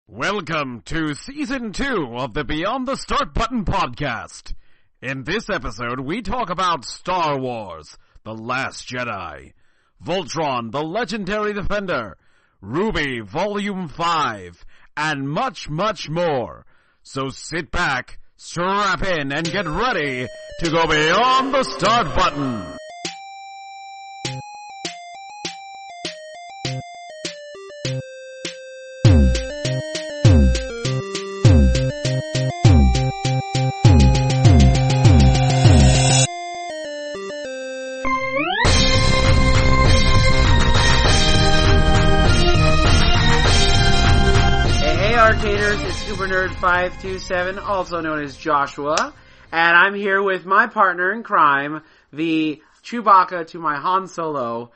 Welcome to Season 2 of the Beyond the Start Button podcast. In this episode, we talk about Star Wars, The Last Jedi, Voltron the Legendary Defender, RWBY Volume 5, and much, much more. So sit back, strap in, and get ready to go beyond the Start Button. It's Ubernerd 527, also known as Joshua, and I'm here with my partner in crime, the Chewbacca to my Han Solo,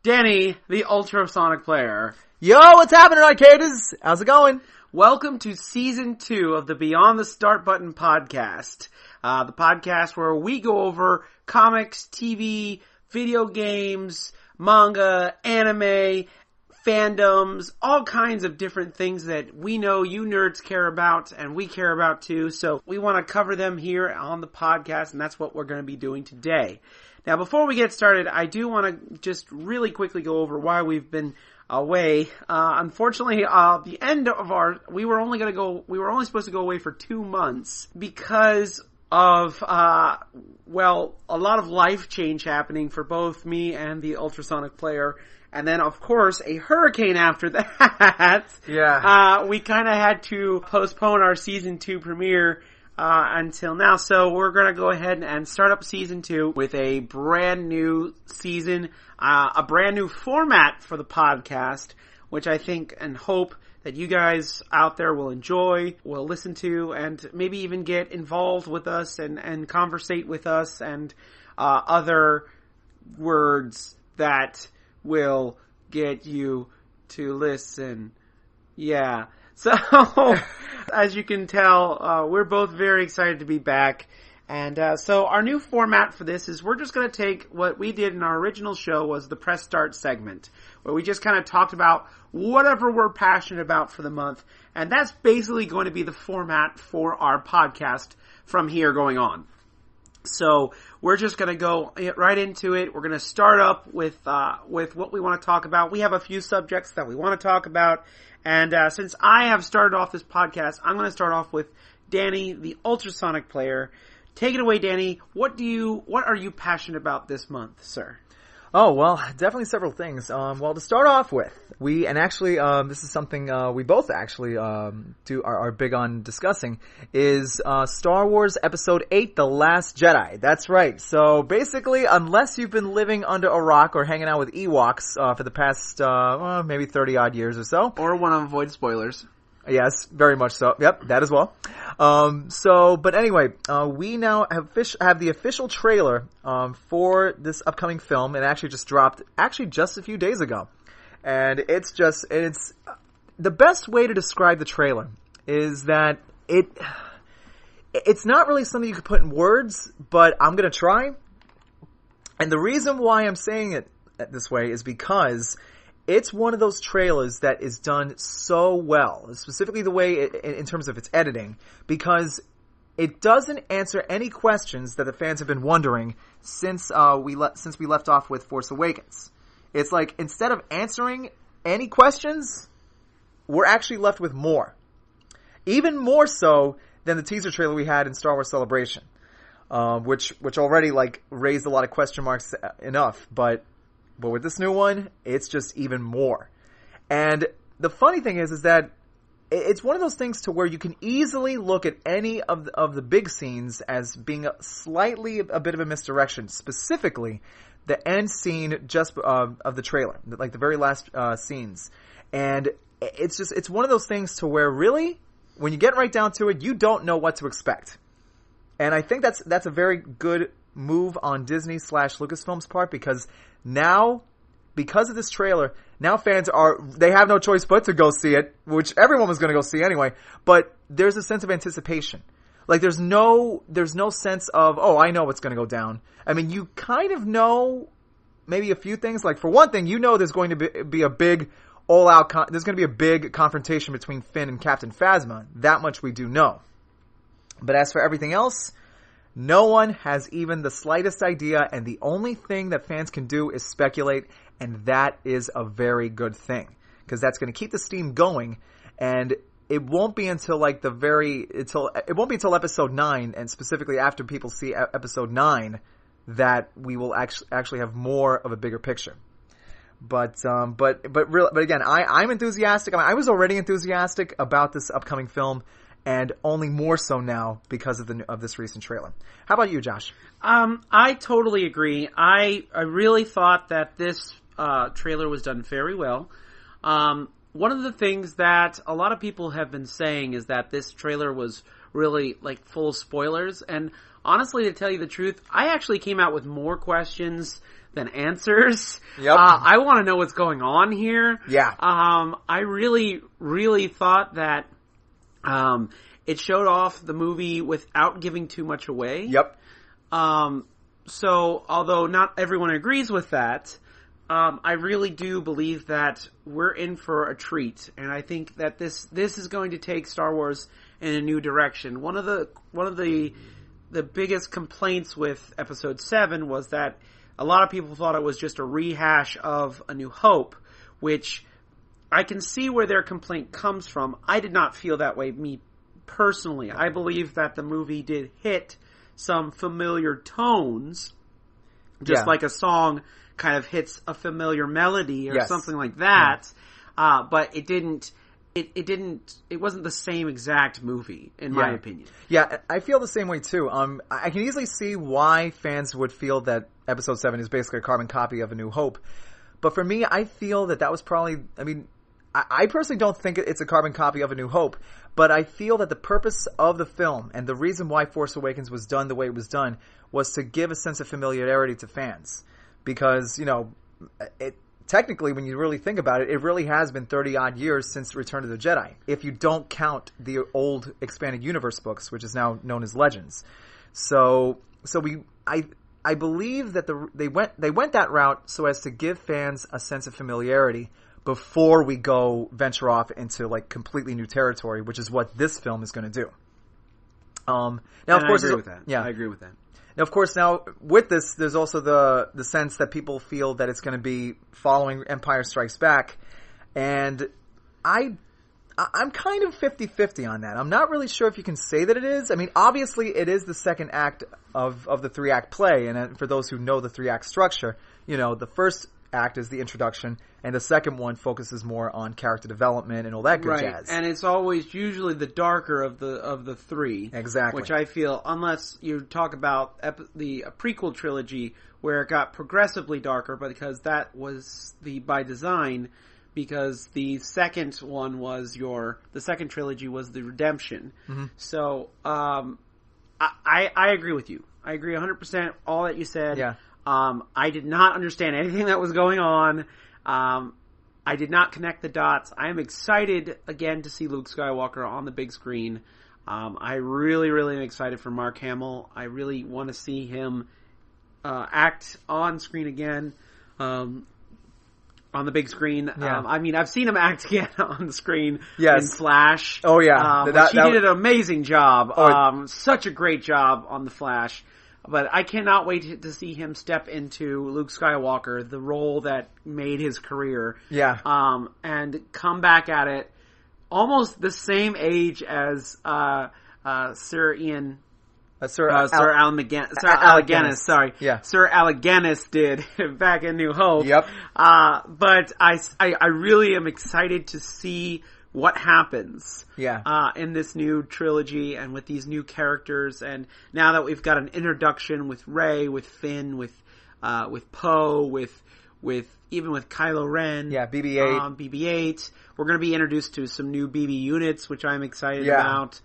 Danny, the ultrasonic player. Yo, what's happening, arcaders? How's it going? Welcome to Season 2 of the Beyond the Start Button podcast, the podcast where we go over comics, TV, video games, manga, anime, fandoms, all kinds of different things that we know you nerds care about and we care about too. So we want to cover them here on the podcast, and that's what we're going to be doing today. Now, before we get started, I do want to just really quickly go over why we've been away. Unfortunately, the end of we were only supposed to go away for 2 months because of, a lot of life change happening for both me and the ultrasonic player. And then, of course, a hurricane after that. Yeah. We kind of had to postpone our Season 2 premiere until now. So we're going to go ahead and start up Season 2 with a brand new season, a brand new format for the podcast, which I think and hope that you guys out there will enjoy, will listen to, and maybe even get involved with us and conversate with us and other words that will get you to listen. Yeah. So, as you can tell, we're both very excited to be back. And so our new format for this is we're just going to take what we did in our original show was the Press Start segment, where we just kind of talked about whatever we're passionate about for the month. And that's basically going to be the format for our podcast from here going on. So we're just going to go right into it. We're going to start up with what we want to talk about. We have a few subjects that we want to talk about. And since I have started off this podcast, I'm going to start off with Danny, the ultrasonic player. Take it away, Danny. What are you passionate about this month, sir? Oh, well, definitely several things. To start off with, this is something we both actually are big on discussing, is Star Wars Episode 8, The Last Jedi. That's right. So basically, unless you've been living under a rock or hanging out with Ewoks for the past maybe 30-odd years or so. Or want to avoid spoilers. Yes, very much so. Yep, that as well. But anyway, we now have the official trailer, for this upcoming film. It actually just dropped, just a few days ago. And it's the best way to describe the trailer is that it's not really something you could put in words, but I'm gonna try. And the reason why I'm saying it this way is because it's one of those trailers that is done so well, specifically the way in terms of its editing, because it doesn't answer any questions that the fans have been wondering since we left off with Force Awakens. It's like, instead of answering any questions, we're actually left with more. Even more so than the teaser trailer we had in Star Wars Celebration, which already raised a lot of question marks enough, but with this new one, it's just even more. And the funny thing is that it's one of those things to where you can easily look at any of the big scenes as being a bit of a misdirection. Specifically, the end scene just of the trailer, like the very last scenes. And it's one of those things to where really, when you get right down to it, you don't know what to expect. And I think that's a very good move on Disney / Lucasfilm's part, because of this trailer, now fans they have no choice but to go see it, which everyone was going to go see anyway, but there's a sense of anticipation. Like, there's no sense of, oh, I know what's going to go down. I mean, you kind of know maybe a few things. Like, for one thing, you know there's going to be a big there's going to be a big confrontation between Finn and Captain Phasma. That much we do know. But as for everything else, no one has even the slightest idea, and the only thing that fans can do is speculate, and that is a very good thing, because that's going to keep the steam going, and it won't be until until episode 9, and specifically after people see episode 9, that we will actually have more of a bigger picture. But again, I'm enthusiastic. I mean, I was already enthusiastic about this upcoming film, and only more so now because of this recent trailer. How about you, Josh? I totally agree. I really thought that this trailer was done very well. One of the things that a lot of people have been saying is that this trailer was really like full of spoilers, and honestly, to tell you the truth, I actually came out with more questions than answers. Yep. I want to know what's going on here. Yeah. I really, really thought that it showed off the movie without giving too much away. Yep. So, although not everyone agrees with that, I really do believe that we're in for a treat, and I think that this is going to take Star Wars in a new direction. One of the biggest complaints with Episode 7 was that a lot of people thought it was just a rehash of A New Hope, which I can see where their complaint comes from. I did not feel that way, me personally. I believe that the movie did hit some familiar tones, just like a song kind of hits a familiar melody or something like that. Yeah. But it wasn't the same exact movie, in my opinion. Yeah, I feel the same way too. I can easily see why fans would feel that Episode 7 is basically a carbon copy of A New Hope. But for me, I feel that was probably, I mean, I personally don't think it's a carbon copy of A New Hope, but I feel that the purpose of the film and the reason why Force Awakens was done the way it was done was to give a sense of familiarity to fans. Because, technically, when you really think about it, it really has been 30-odd years since Return of the Jedi, if you don't count the old Expanded Universe books, which is now known as Legends. I believe that they went that route so as to give fans a sense of familiarity before we venture off into like completely new territory, which is what this film is going to do. Now, of course, I agree with that. Yeah, I agree with that. Now, of course, with this, there's also the sense that people feel that it's going to be following Empire Strikes Back, and I'm kind of 50-50 on that. I'm not really sure if you can say that it is. I mean, obviously, it is the second act of the 3-act play, and for those who know the 3-act structure, the first act is the introduction, and the second one focuses more on character development and all that good jazz. And it's always usually the darker of the three. Exactly. Which I feel, unless you talk about the prequel trilogy, where it got progressively darker, but because that was by design, because the second one was the second trilogy was the redemption. Mm-hmm. So, I agree with you. I agree 100% all that you said. Yeah. I did not understand anything that was going on. I did not connect the dots. I am excited again to see Luke Skywalker on the big screen. I really, really am excited for Mark Hamill. I really want to see him act on screen again, on the big screen. Yeah. I mean, I've seen him act again on the screen in Flash. Oh yeah, he did an amazing job. Such a great job on the Flash. But I cannot wait to see him step into Luke Skywalker, the role that made his career. Yeah. And come back at it almost the same age as Sir Ian. Sir Alec-Guinness, sorry. Yeah. Sir Alec-Guinness did back in New Hope. Yep. But I really am excited to see what happens in this new trilogy and with these new characters, and now that we've got an introduction with Rey, with Finn, with Poe, with even with Kylo Ren, BB-8, we're going to be introduced to some new BB units, which I'm excited about.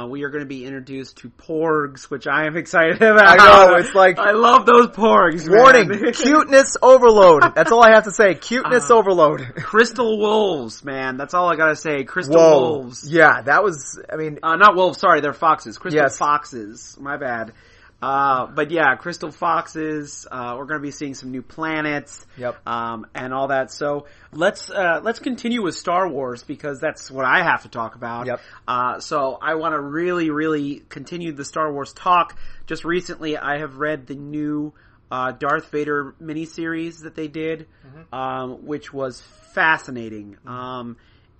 We are going to be introduced to porgs, which I am excited about. I know, it's like... I love those porgs, Warning! Man. Cuteness overload. That's all I have to say. Cuteness overload. Crystal wolves, man. That's all I gotta say. Crystal wolves. Yeah, that was, I mean... not wolves, sorry, they're foxes. Crystal foxes. My bad. But yeah, Crystal Foxes, we're gonna be seeing some new planets. Yep. And all that. So let's continue with Star Wars because that's what I have to talk about. Yep. So I want to really, really continue the Star Wars talk. Just recently I have read the new, Darth Vader miniseries that they did, which was fascinating.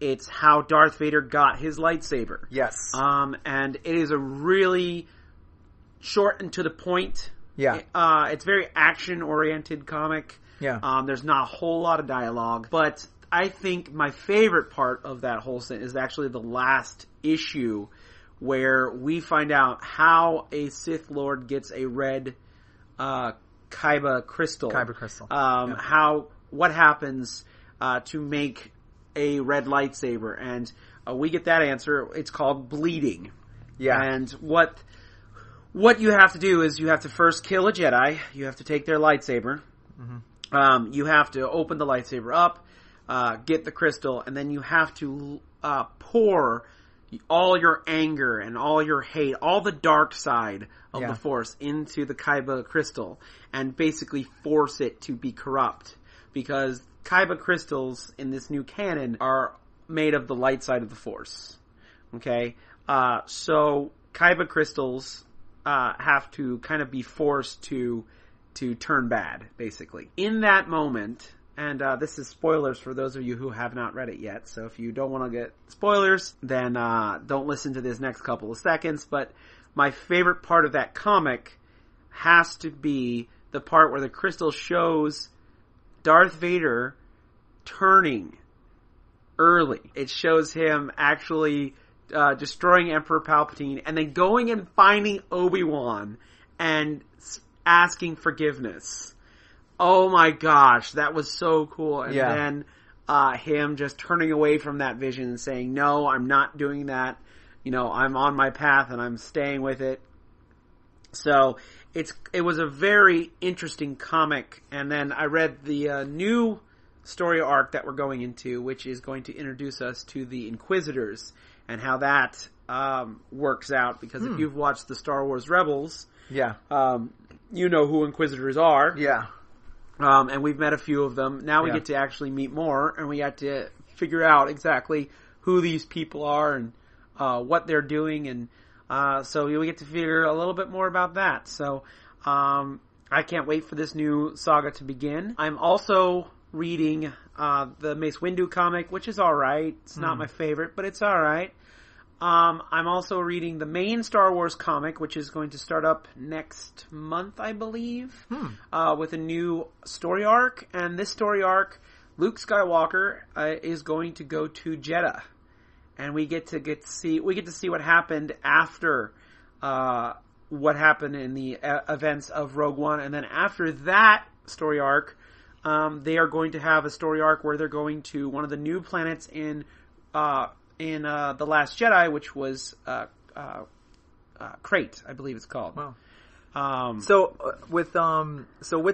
It's how Darth Vader got his lightsaber. Yes. And it is a really short and to the point. Yeah. It's very action-oriented comic. Yeah. There's not a whole lot of dialogue, but I think my favorite part of that whole thing is actually the last issue where we find out how a Sith Lord gets a red, Kyber crystal. Kyber crystal. What happens, to make a red lightsaber, and we get that answer. It's called bleeding. Yeah. And what you have to do is you have to first kill a Jedi. You have to take their lightsaber. You have to open the lightsaber up, get the crystal, and then you have to pour all your anger and all your hate, all the dark side of the Force into the Kyber crystal, and basically force it to be corrupt. Because Kyber crystals in this new canon are made of the light side of the Force. Okay? So Kyber crystals have to kind of be forced to turn bad, basically. In that moment, and this is spoilers for those of you who have not read it yet, so if you don't want to get spoilers, then don't listen to this next couple of seconds, but my favorite part of that comic has to be the part where the crystal shows Darth Vader turning early. It shows him actually destroying Emperor Palpatine and then going and finding Obi-Wan and asking forgiveness. Oh my gosh, that was so cool. And then him just turning away from that vision and saying, no, I'm not doing that. I'm on my path and I'm staying with it. So it was a very interesting comic. And then I read the new story arc that we're going into, which is going to introduce us to the Inquisitors and how that works out. Because if you've watched the Star Wars Rebels, you know who Inquisitors are. Yeah. And we've met a few of them. Now we get to actually meet more, and we got to figure out exactly who these people are and what they're doing, and so we get to figure a little bit more about that. So I can't wait for this new saga to begin. I'm also reading the Mace Windu comic, which is alright. It's not my favorite, but it's alright. I'm also reading the main Star Wars comic, which is going to start up next month, I believe, with a new story arc. And this story arc, Luke Skywalker is going to go to Jeddah, and we get to see what happened after what happened in the events of Rogue One, and then after that story arc, they are going to have a story arc where they're going to one of the new planets in The Last Jedi, which was Crate, I believe it's called. Wow. So with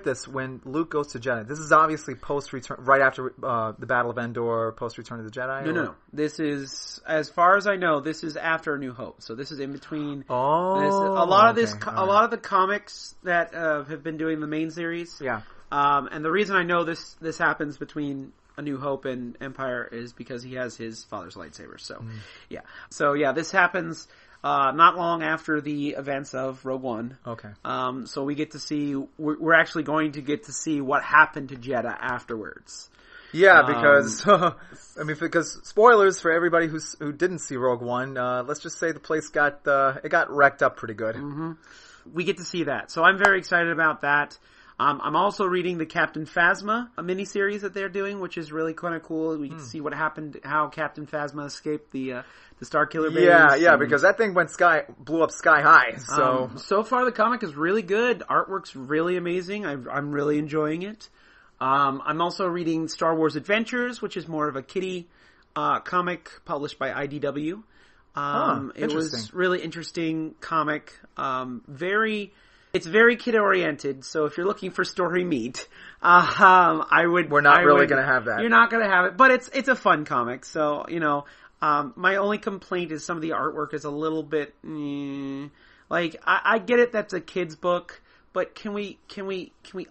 this, when Luke goes to Jedi, this is obviously post-return, right after the Battle of Endor, post-Return of the Jedi? No. This is, as far as I know, this is after A New Hope. So this is in between. A lot of the comics that have been doing the main series. Yeah. And the reason I know this happens between A New Hope and Empire is because he has his father's lightsaber. So, yeah. So, yeah, this happens not long after the events of Rogue One. Okay. So we get to see, we're actually going to get to see what happened to Jeddah afterwards. Yeah, because, because spoilers for everybody who didn't see Rogue One, let's just say the place got wrecked up pretty good. Mm-hmm. We get to see that. So I'm very excited about that. I'm also reading the Captain Phasma, a miniseries that they're doing, which is really kind of cool. We get to see what happened, how Captain Phasma escaped the Starkiller base. Yeah, because that thing blew up sky high. So far the comic is really good. Artwork's really amazing. I'm really enjoying it. I'm also reading Star Wars Adventures, which is more of a kiddie comic published by IDW. It was really interesting comic. It's very kid oriented, so if you're looking for story meat, we're not really going to have that. You're not going to have it, but it's a fun comic. So my only complaint is some of the artwork is a little bit Like, I get it, that's a kid's book, but can we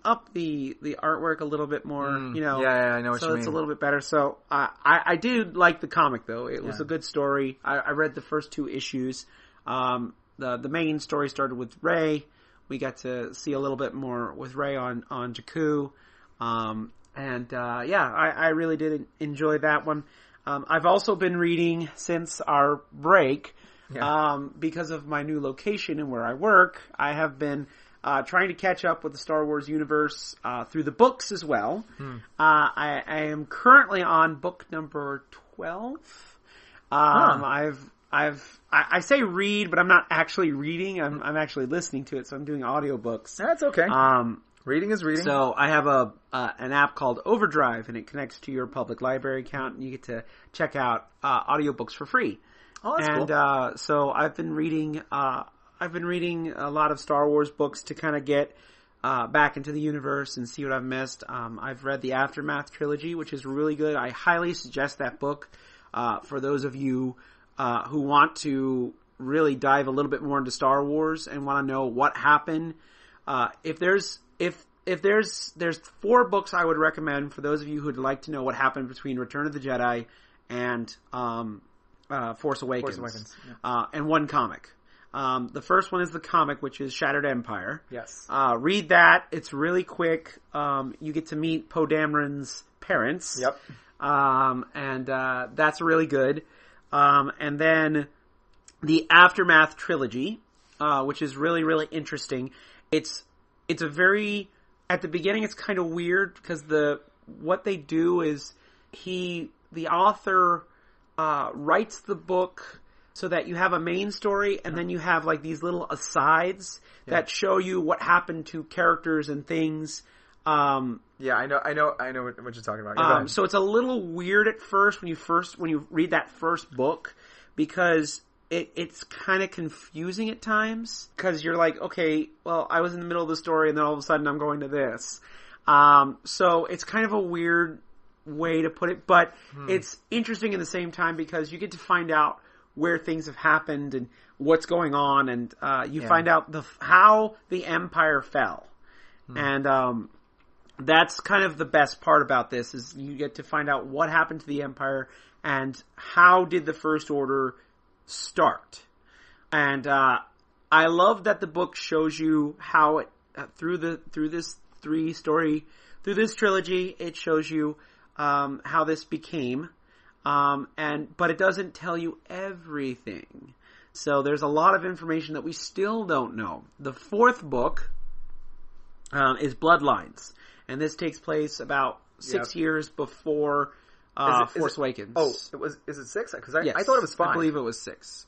up the artwork a little bit more, you know? Yeah, I know what you mean. So it's a little bit better. So, I did like the comic, though. It was a good story. I read the first 2 issues. The main story started with Rey. We got to see a little bit more with Rey on Jakku. I really did enjoy that one. I've also been reading since our break, because of my new location and where I work. I have been trying to catch up with the Star Wars universe through the books as well. I am currently on book number 12. I say read, but I'm not actually reading. I'm actually listening to it, so I'm doing audiobooks. That's okay. Reading is reading. So I have an app called Overdrive, and it connects to your public library account, and you get to check out audiobooks for free. Oh, that's cool. And so I've been reading a lot of Star Wars books to kind of get back into the universe and see what I've missed. I've read the Aftermath trilogy, which is really good. I highly suggest that book for those of you who want to really dive a little bit more into Star Wars and want to know what happened. There's 4 books I would recommend for those of you who'd like to know what happened between Return of the Jedi and Force Awakens. And 1 comic. The first one is the comic, which is Shattered Empire. Yes. Read that. It's really quick. You get to meet Poe Dameron's parents. Yep. That's really good. And then the Aftermath trilogy, which is really, really interesting. It's a very, at the beginning it's kind of weird because what they do is the author, writes the book so that you have a main story and then you have like these little asides that show you what happened to characters and things. I know what you're talking about. So it's a little weird at first when you read that first book because it's kind of confusing at times because you're like, okay, well, I was in the middle of the story and then all of a sudden I'm going to this. So it's kind of a weird way to put it, but it's interesting in the same time because you get to find out where things have happened and what's going on, and you find out how the Empire fell. And that's kind of the best part about this is you get to find out what happened to the Empire and how did the First Order start. And I love that the book shows you how it through this trilogy it shows you how this became, but it doesn't tell you everything. So there's a lot of information that we still don't know. The 4th book is Bloodlines, and this takes place about 6 years before Force Awakens. Oh, is it 6? Because yes, I thought it was 5. I believe it was 6.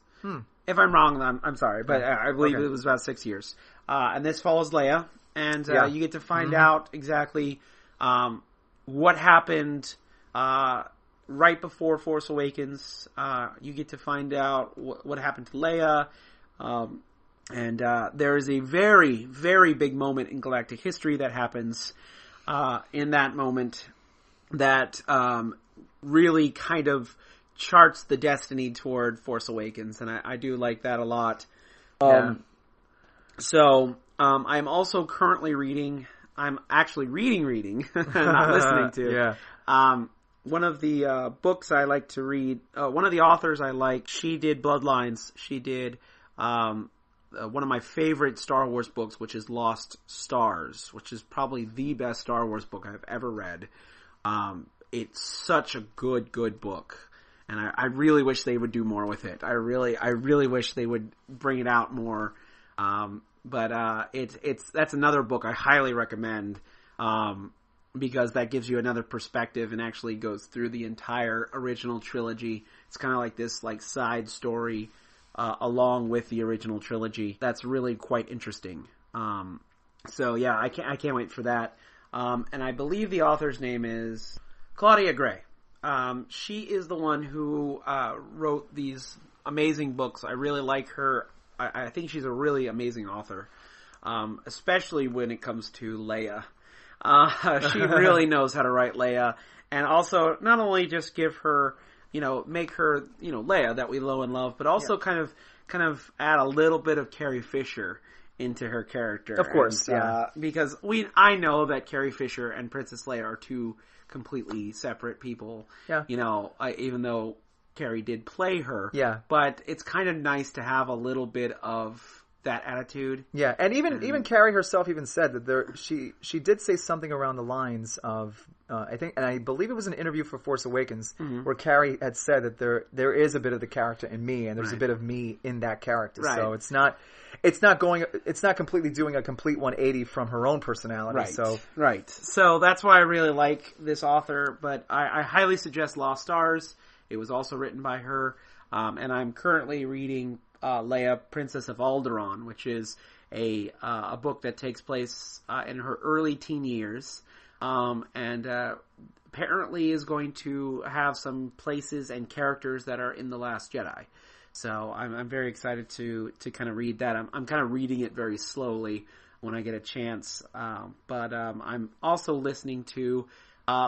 If I'm wrong, I'm sorry, but I believe it was about 6 years. And this follows Leia, and you get to find out exactly what happened right before Force Awakens. You get to find out what happened to Leia, and there is a very, very big moment in galactic history that happens in that moment that really kind of charts the destiny toward Force Awakens, and I do like that a lot. So I'm also currently reading. I'm actually reading, not listening to. One of the books I like to read, one of the authors I like, she did Bloodlines. She did one of my favorite Star Wars books, which is Lost Stars, which is probably the best Star Wars book I've ever read. It's such a good book, and I really wish they would do more with it. I really wish they would bring it out more. But that's another book I highly recommend, because that gives you another perspective and actually goes through the entire original trilogy. It's kind of like this side story along with the original trilogy. That's really quite interesting. So yeah, I can't wait for that. And I believe the author's name is Claudia Gray. She is the one who wrote these amazing books. I really like her. I think she's a really amazing author, especially when it comes to Leia. She really knows how to write Leia, and also not only just give her make her, Leia that we know and love, but also kind of add a little bit of Carrie Fisher into her character. Of course, because I know that Carrie Fisher and Princess Leia are two completely separate people. Yeah. Even though Carrie did play her. Yeah. But it's kind of nice to have a little bit of that attitude. Yeah, and even Carrie herself even said that she did say something around the lines of I believe it was an interview for Force Awakens where Carrie had said that there is a bit of the character in me and there's a bit of me in that character. Right. So it's not completely doing a complete 180 from her own personality. Right. So that's why I really like this author, but I highly suggest Lost Stars. It was also written by her, and I'm currently reading Leia, Princess of Alderaan, which is a book that takes place in her early teen years, and apparently is going to have some places and characters that are in The Last Jedi. So I'm very excited to kind of read that. I'm kind of reading it very slowly when I get a chance, but I'm also listening to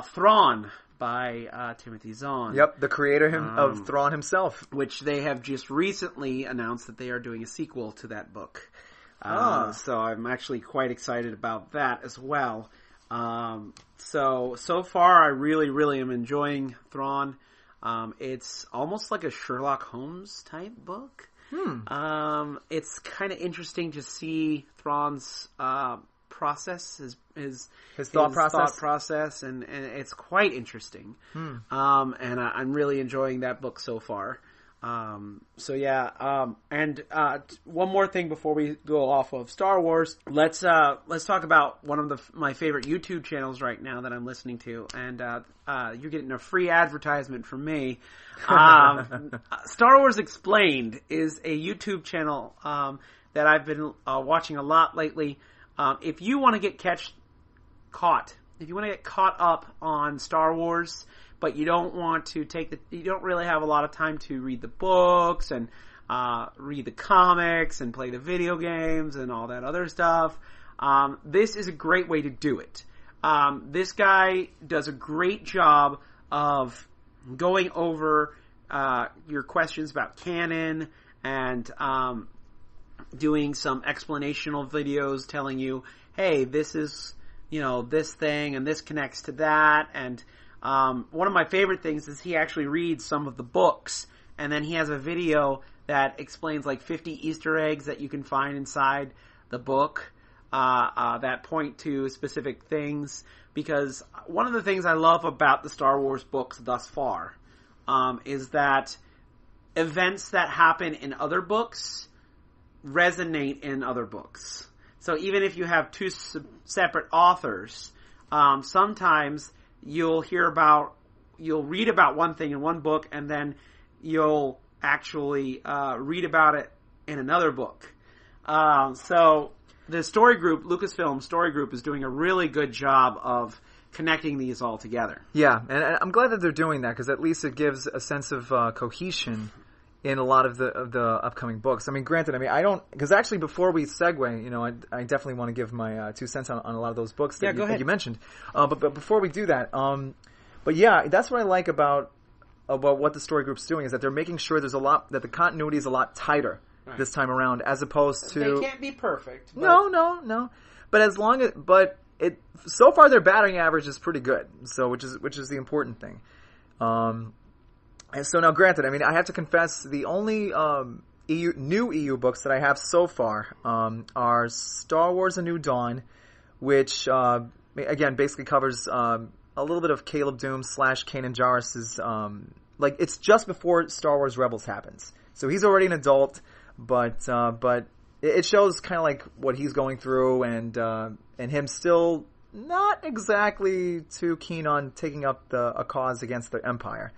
Thrawn by Timothy Zahn. Yep, the creator of Thrawn himself. Which they have just recently announced that they are doing a sequel to that book. So I'm actually quite excited about that as well. So far I really, really am enjoying Thrawn. It's almost like a Sherlock Holmes type book. It's kind of interesting to see Thrawn's process, his thought process, and it's quite interesting. And I'm really enjoying that book so far. And one more thing before we go off of Star Wars, let's talk about one of my favorite YouTube channels right now that I'm listening to, and you're getting a free advertisement from me. Star Wars Explained is a YouTube channel that I've been watching a lot lately. If you want to get caught up on Star Wars, but you don't want to you don't really have a lot of time to read the books and read the comics and play the video games and all that other stuff, this is a great way to do it. This guy does a great job of going over your questions about canon and doing some explanational videos telling you, hey, this is, this thing and this connects to that. And one of my favorite things is he actually reads some of the books, and then he has a video that explains like 50 Easter eggs that you can find inside the book that point to specific things. Because one of the things I love about the Star Wars books thus far is that events that happen in other books resonate in other books. So even if you have two separate authors, sometimes you'll read about one thing in one book, and then you'll actually read about it in another book. So the story group, Lucasfilm Story Group, is doing a really good job of connecting these all together. Yeah, and I'm glad that they're doing that, because at least it gives a sense of cohesion in a lot of the upcoming books. I mean, granted, because actually before we segue, I definitely want to give my 2 cents on a lot of those books that you mentioned. But before we do that, but yeah, that's what I like about what the story group's doing, is that they're making sure that the continuity is a lot tighter this time around, as opposed to... They can't be perfect. But... No. But so far their batting average is pretty good. So which is the important thing. And so now, granted, I have to confess, the only new EU books that I have so far are Star Wars: A New Dawn, which again basically covers a little bit of Caleb Doom / Kanan Jarrus's it's just before Star Wars Rebels happens. So he's already an adult, but it shows kind of like what he's going through, and him still not exactly too keen on taking up a cause against the Empire.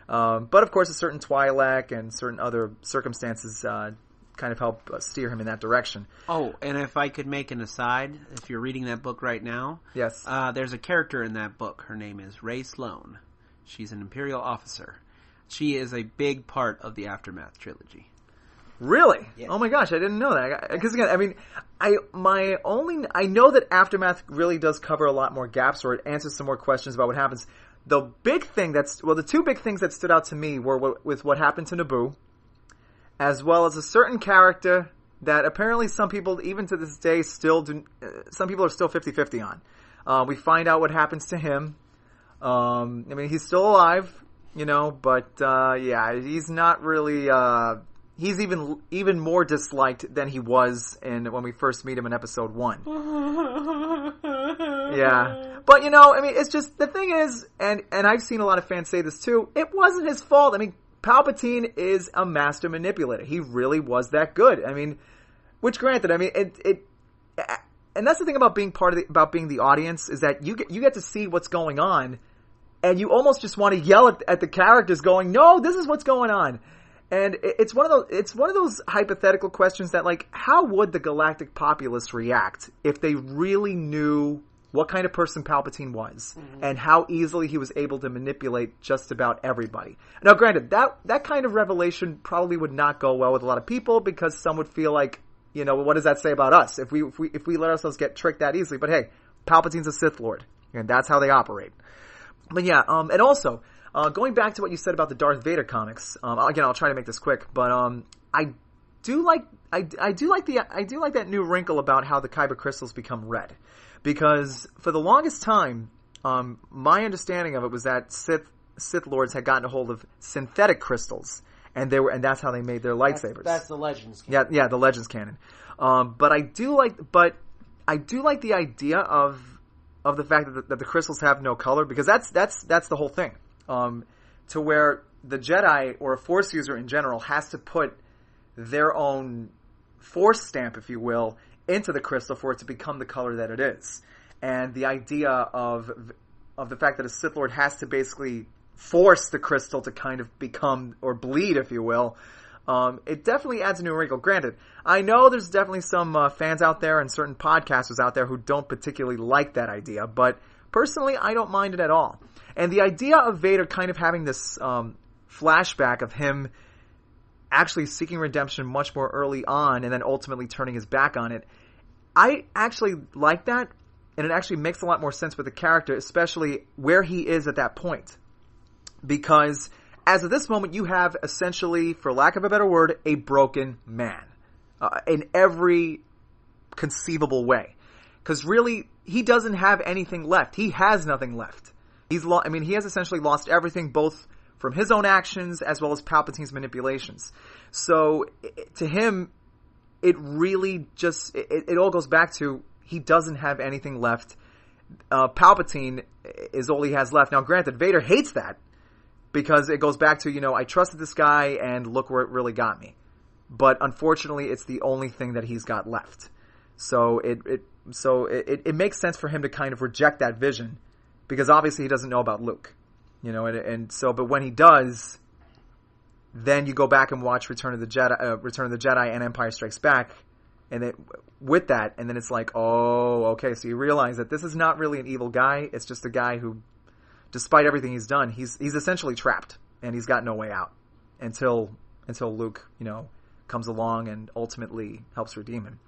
But of course, a certain Twi'lek and certain other circumstances kind of help steer him in that direction. Oh, and if I could make an aside, if you're reading that book right now, yes, there's a character in that book. Her name is Rey Sloane. She's an Imperial officer. She is a big part of the Aftermath trilogy. Really? Yes. Oh my gosh, I didn't know that. Because again, I know that Aftermath really does cover a lot more gaps, or it answers some more questions about what happens. the two big things that stood out to me were with what happened to Naboo, as well as a certain character that apparently some people, even to this day, some people are still 50-50 on. We find out what happens to him. I mean, he's still alive, but, yeah, he's not really, he's even more disliked than he was when we first meet him in episode 1. Yeah. But, I mean, it's just, the thing is, and I've seen a lot of fans say this too, it wasn't his fault. I mean, Palpatine is a master manipulator. He really was that good. I mean, which granted, I mean, and that's the thing about being about being the audience, is that you get to see what's going on, and you almost just want to yell at the characters going, no, this is what's going on. And it's one of those hypothetical questions that, like, how would the galactic populace react if they really knew what kind of person Palpatine was, and how easily he was able to manipulate just about everybody. Now, granted, that kind of revelation probably would not go well with a lot of people, because some would feel like, what does that say about us if we let ourselves get tricked that easily? But hey, Palpatine's a Sith Lord, and that's how they operate. But yeah, and also, going back to what you said about the Darth Vader comics, again, I'll try to make this quick, but I do like that new wrinkle about how the Kyber crystals become red. Because for the longest time, my understanding of it was that Sith Lords had gotten a hold of synthetic crystals, and that's how they made their lightsabers. That's the Legends canon. Yeah, the Legends canon. But I do like the idea of the fact that the crystals have no color, because that's the whole thing. To where the Jedi, or a Force user in general, has to put their own Force stamp, if you will, into the crystal for it to become the color that it is. And the idea of the fact that a Sith Lord has to basically force the crystal to kind of become, or bleed, if you will, it definitely adds a new wrinkle. Granted, I know there's definitely some fans out there and certain podcasters out there who don't particularly like that idea, but personally, I don't mind it at all. And the idea of Vader kind of having this flashback of him actually seeking redemption much more early on, and then ultimately turning his back on it, I actually like that, and it actually makes a lot more sense with the character, especially where he is at that point. Because as of this moment, you have essentially, for lack of a better word, a broken man in every conceivable way. Because really, he doesn't have anything left. He has nothing left. He has essentially lost everything, both from his own actions as well as Palpatine's manipulations. So to him, it really just, it all goes back to, he doesn't have anything left. Palpatine is all he has left. Now granted, Vader hates that, because it goes back to, I trusted this guy and look where it really got me. But unfortunately, it's the only thing that he's got left. So it makes sense for him to kind of reject that vision, because obviously he doesn't know about Luke. But when he does, then you go back and watch Return of the Jedi and Empire Strikes Back, and then it's like, oh, okay, so you realize that this is not really an evil guy, it's just a guy who, despite everything he's done, he's essentially trapped, and he's got no way out until Luke, comes along and ultimately helps redeem him.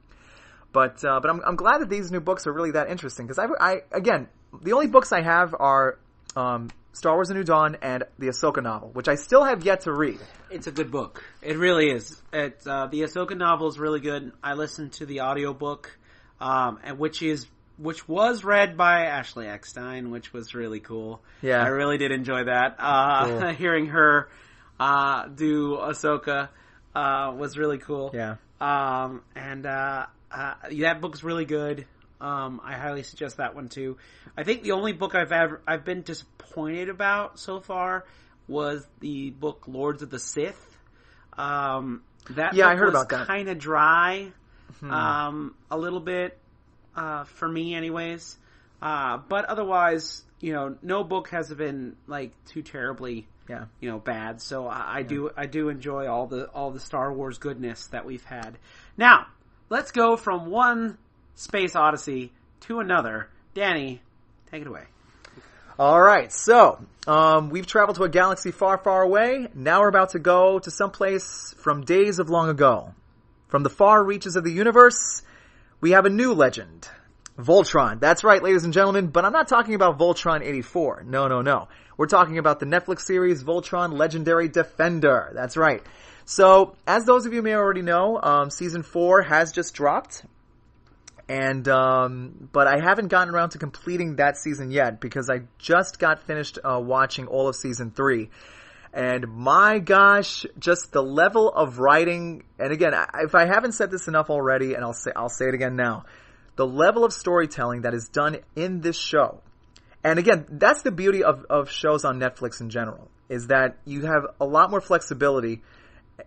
But I'm glad that these new books are really that interesting, because again, the only books I have are Star Wars: A New Dawn and the Ahsoka novel, which I still have yet to read. It's a good book. It really is. The Ahsoka novel is really good. I listened to the audiobook, which was read by Ashley Eckstein, which was really cool. Yeah. I really did enjoy that. Cool. Hearing her do Ahsoka was really cool. Yeah. That book's really good. I highly suggest that one too. I think the only book I've been disappointed about so far was the book Lords of the Sith. I heard about that. Kind of dry, a little bit, for me anyways. But otherwise, no book has been like too terribly, bad. So I do enjoy all the Star Wars goodness that we've had. Now, let's go from one space odyssey to another. Danny, take it away. All right, so we've traveled to a galaxy far, far away. Now we're about to go to someplace from days of long ago. From the far reaches of the universe, we have a new legend. Voltron. That's right, ladies and gentlemen, but I'm not talking about Voltron 84. No. We're talking about the Netflix series Voltron Legendary Defender. That's right. So, as those of you may already know, Season 4 has just dropped. And, but I haven't gotten around to completing that season yet because I just got finished watching all of Season 3. And my gosh, just the level of writing, and again, if I haven't said this enough already, and I'll say it again now, the level of storytelling that is done in this show. And again, that's the beauty of shows on Netflix in general, is that you have a lot more flexibility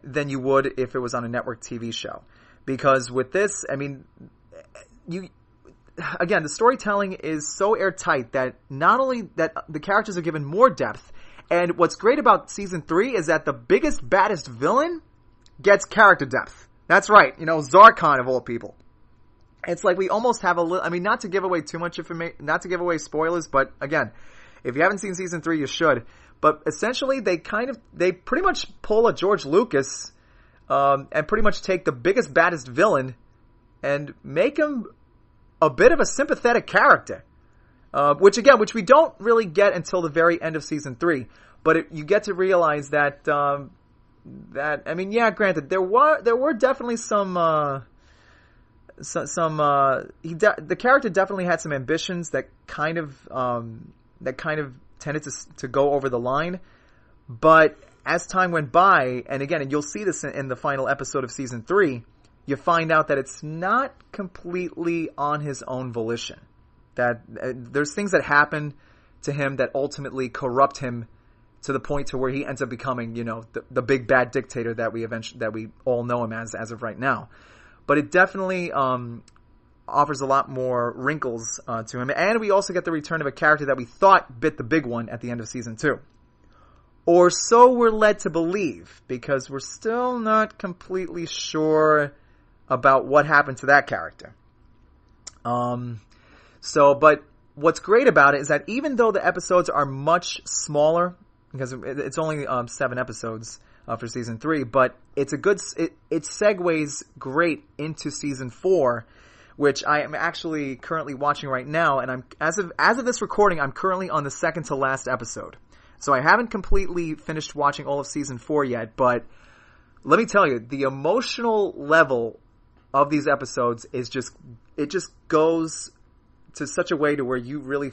than you would if it was on a network TV show. Because with this, I mean, again, the storytelling is so airtight that not only that the characters are given more depth, and what's great about Season 3 is that the biggest, baddest villain gets character depth. That's right, Zarkon of all people. It's like we almost have a little, I mean, not to give away too much information, not to give away spoilers, but again, if you haven't seen Season 3, you should. But essentially, they pretty much pull a George Lucas, and pretty much take the biggest, baddest villain and make him a bit of a sympathetic character. Which we don't really get until the very end of Season 3. But you get to realize that, I mean, yeah, granted, there were definitely the character definitely had some ambitions that kind of tended to go over the line. But as time went by, and again, and you'll see this in the final episode of Season 3, you find out that it's not completely on his own volition. That there's things that happen to him that ultimately corrupt him to the point to where he ends up becoming, the big bad dictator that we all know him as of right now. But it definitely offers a lot more wrinkles to him, and we also get the return of a character that we thought bit the big one at the end of Season 2. Or so we're led to believe, because we're still not completely sure about what happened to that character. But what's great about it is that even though the episodes are much smaller, because it's only 7 episodes for Season 3, but it's it segues great into Season 4, which I am actually currently watching right now, and as of this recording, I'm currently on the second to last episode. So I haven't completely finished watching all of Season 4 yet, but let me tell you, the emotional level of these episodes is just goes to such a way to where you really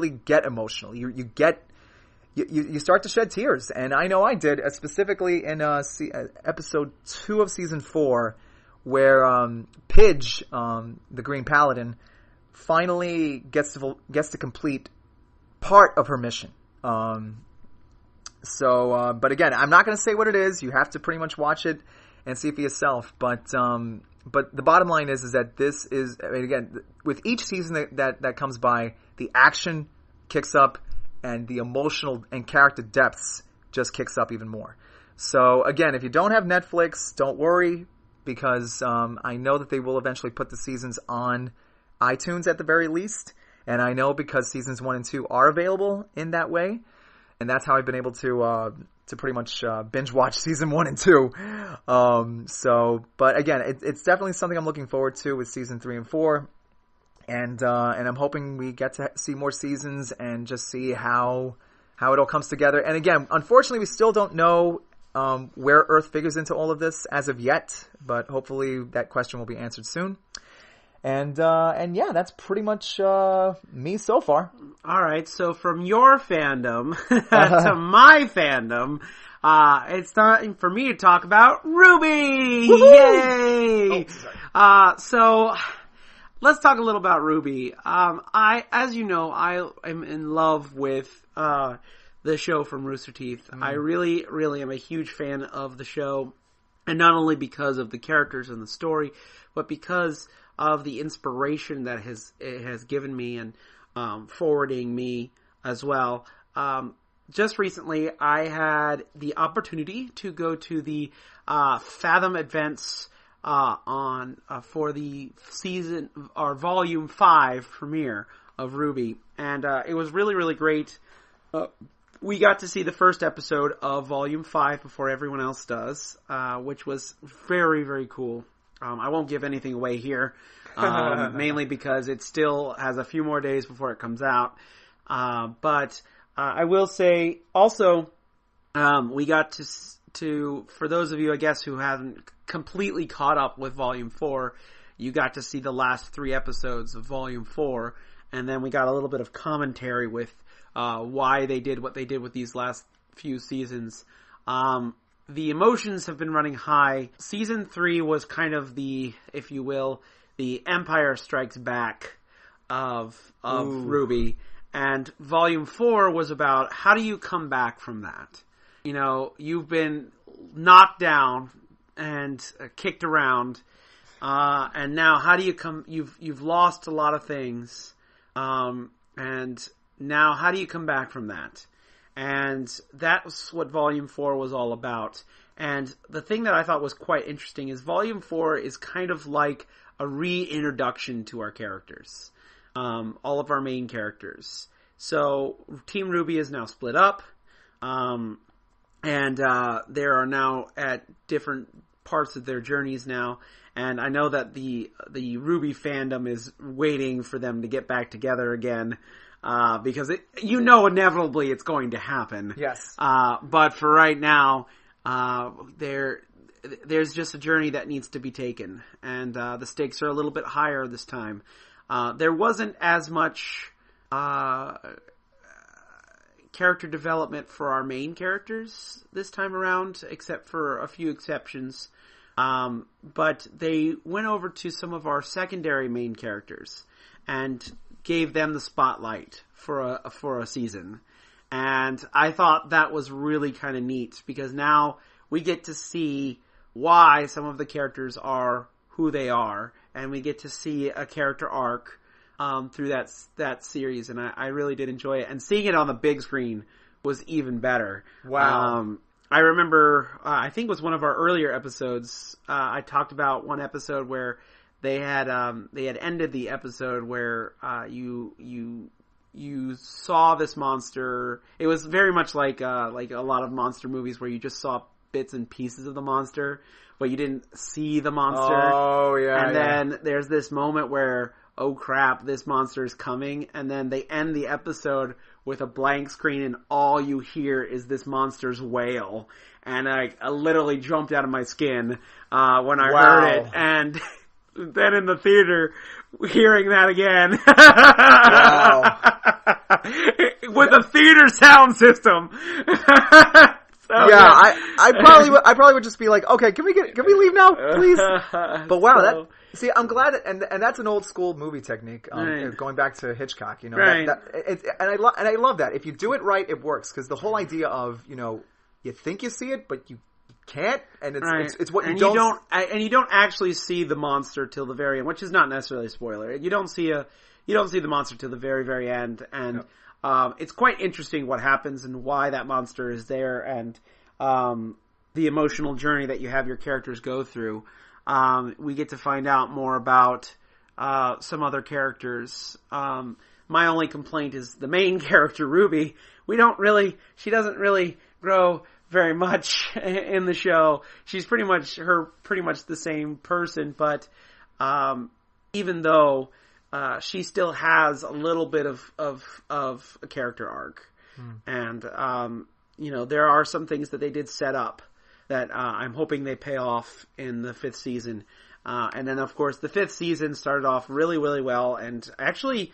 get emotional. You start to shed tears, and I know I did, specifically in episode 2 of Season 4, where Pidge, the Green Paladin, finally gets to complete part of her mission. But again, I'm not going to say what it is. You have to pretty much watch it and see for yourself. But the bottom line is that this is, I mean, again, with each season that comes by, the action kicks up and the emotional and character depths just kicks up even more. So again, if you don't have Netflix, don't worry, because I know that they will eventually put the seasons on iTunes at the very least. And I know because Seasons 1 and 2 are available in that way. And that's how I've been able to pretty much binge watch Season 1 and 2. But again, it's definitely something I'm looking forward to with Season 3 and 4. And I'm hoping we get to see more seasons and just see how it all comes together. And again, unfortunately, we still don't know where Earth figures into all of this as of yet. But hopefully that question will be answered soon. And yeah, that's pretty much me so far. All right, so from your fandom to my fandom, it's time for me to talk about RWBY. Yay! So let's talk a little about RWBY. As you know, I am in love with the show from Rooster Teeth. I really, really am a huge fan of the show, and not only because of the characters and the story, but because of the inspiration that it has given me and forwarding me as well. Just recently, I had the opportunity to go to the Fathom events for the season or Volume 5 premiere of RWBY, and it was really, really great. We got to see the first episode of Volume 5 before everyone else does, which was very, very cool. I won't give anything away here, mainly because it still has a few more days before it comes out. But I will say also, we got to, for those of you, I guess, who haven't completely caught up with Volume 4, you got to see the last 3 episodes of Volume 4, and then we got a little bit of commentary with why they did what they did with these last few seasons. The emotions have been running high. Season 3 was kind of the, if you will, the Empire Strikes Back of RWBY, and Volume 4 was about how do you come back from that? You know, you've been knocked down and kicked around, and now how do you you've lost a lot of things, and now how do you come back from that? And that's what Volume 4 was all about. And the thing that I thought was quite interesting is Volume 4 is kind of like a reintroduction to our characters, all of our main characters. So Team RWBY is now split up, and they are now at different parts of their journeys now. And I know that the RWBY fandom is waiting for them to get back together again, because inevitably it's going to happen. Yes. But for right now, there's just a journey that needs to be taken, and the stakes are a little bit higher this time. There wasn't as much character development for our main characters this time around, except for a few exceptions. But they went over to some of our secondary main characters and gave them the spotlight for a season. And I thought that was really kind of neat, because now we get to see why some of the characters are who they are, and we get to see a character arc through that series, and I really did enjoy it. And seeing it on the big screen was even better. Wow. I remember, I think it was one of our earlier episodes, I talked about one episode where they had ended the episode where you saw this monster. It was very much like a lot of monster movies where you just saw bits and pieces of the monster, but you didn't see the monster. Oh, yeah. And then there's this moment where, oh crap, this monster is coming, and then they end the episode with a blank screen, and all you hear is this monster's wail. And I literally jumped out of my skin when I heard it. And then in the theater, hearing that again. Wow. With a theater sound system. I probably would just be like, okay, can we leave now, please? But wow, I'm glad and that's an old school movie technique. Right. Going back to Hitchcock, right. And I love that. If you do it right, it works, because the whole idea of, you think you see it, but you can't, and it's what you don't. You don't actually see the monster till the very end, which is not necessarily a spoiler. You don't see the monster till the very, very end, and it's quite interesting what happens and why that monster is there, and the emotional journey that you have your characters go through. We get to find out more about some other characters. My only complaint is the main character, RWBY. She doesn't really grow very much in the show. She's pretty much the same person, but even though she still has a little bit of a character arc, and there are some things that they did set up that I'm hoping they pay off in the 5th season, and then of course the 5th season started off really, really well, and actually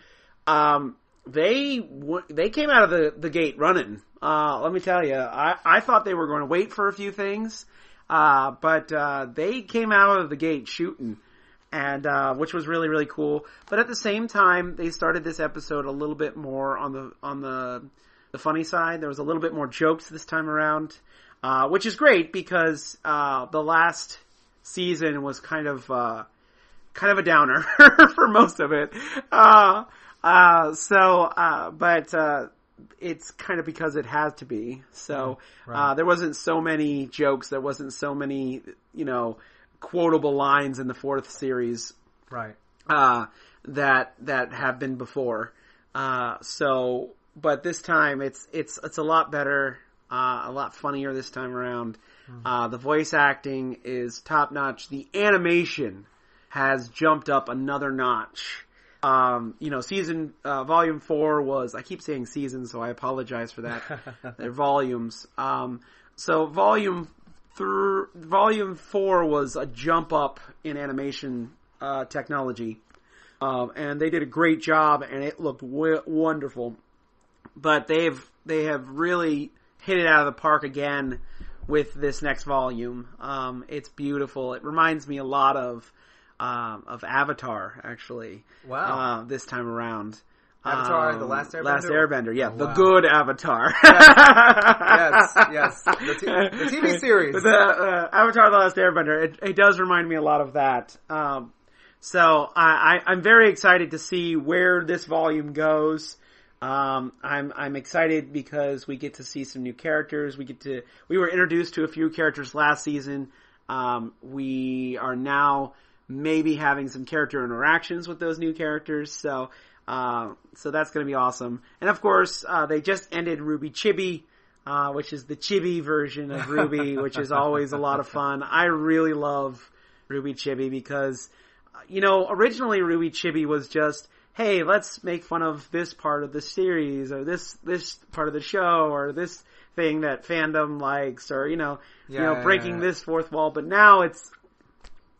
they came out of the gate running. Let me tell you, I thought they were going to wait for a few things, but they came out of the gate shooting, and which was really, really cool. But at the same time, they started this episode a little bit more on the funny side. There was a little bit more jokes this time around, which is great, because the last season was kind of a downer for most of it. But it's kind of because it has to be. So, right. There wasn't so many jokes. There wasn't so many, quotable lines in the 4th series. Right. That have been before. But this time it's a lot better, a lot funnier this time around. The voice acting is top notch. The animation has jumped up another notch. Volume 4 was, I keep saying season, so I apologize for that. They're volumes. So Volume 4 was a jump up in animation technology. And they did a great job, and it looked wonderful. But they have really hit it out of the park again with this next volume. It's beautiful. It reminds me a lot of Avatar, actually. Wow. This time around. Avatar, The Last Airbender? Last Airbender, yeah. Oh, the wow. good Avatar. Yes. The TV series. Avatar, The Last Airbender. It does remind me a lot of that. So I'm very excited to see where this volume goes. I'm excited because we get to see some new characters. We were introduced to a few characters last season. We are now maybe having some character interactions with those new characters. So that's going to be awesome. And of course, they just ended RWBY Chibi, which is the chibi version of RWBY, which is always a lot of fun. I really love RWBY Chibi because, originally RWBY Chibi was just, hey, let's make fun of this part of the series or this part of the show or this thing that fandom likes or, breaking this fourth wall. But now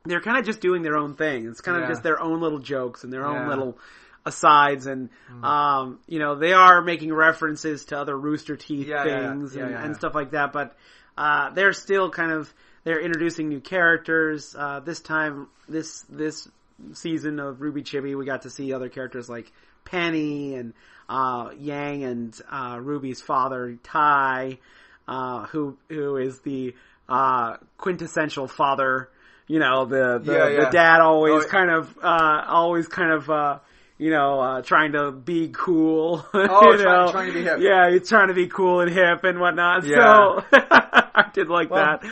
they're kind of just doing their own thing. It's kind of just their own little jokes and their own little asides. And, they are making references to other Rooster Teeth things and stuff like that. But, they're still they're introducing new characters. This time, this season of RWBY Chibi, we got to see other characters like Penny and Yang and Ruby's father Ty, who is the quintessential father. The dad always trying to be cool. Trying to be hip. Yeah, he's trying to be cool and hip and whatnot. Yeah. So I did like that.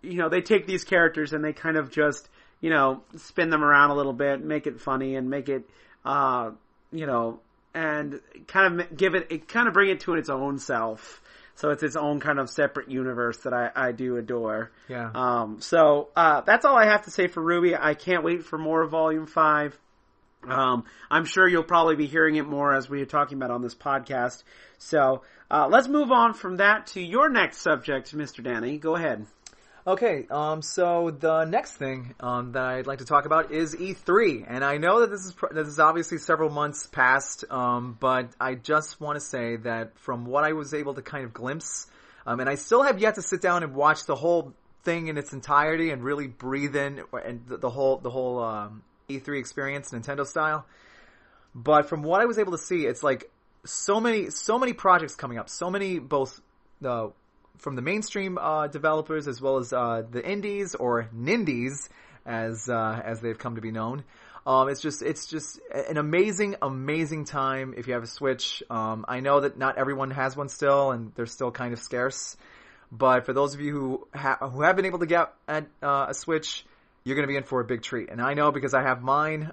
They take these characters and they kind of just, spin them around a little bit, make it funny and make it, and kind of bring it to its own self. So it's its own kind of separate universe that I do adore. Yeah. That's all I have to say for RWBY. I can't wait for more of Volume 5. I'm sure you'll probably be hearing it more as we are talking about on this podcast. So, let's move on from that to your next subject, Mr. Danny. Go ahead. Okay, so the next thing that I'd like to talk about is E3, and I know that this is obviously several months past, but I just want to say that from what I was able to kind of glimpse, and I still have yet to sit down and watch the whole thing in its entirety and really breathe in and the whole E3 experience, Nintendo style. But from what I was able to see, it's like so many projects coming up, so many both from the mainstream developers as well as the indies or nindies as they've come to be known. It's just an amazing time if you have a Switch. I know that not everyone has one still, and they're still kind of scarce. But for those of you who have been able to get a Switch, you're going to be in for a big treat. And I know because I have mine.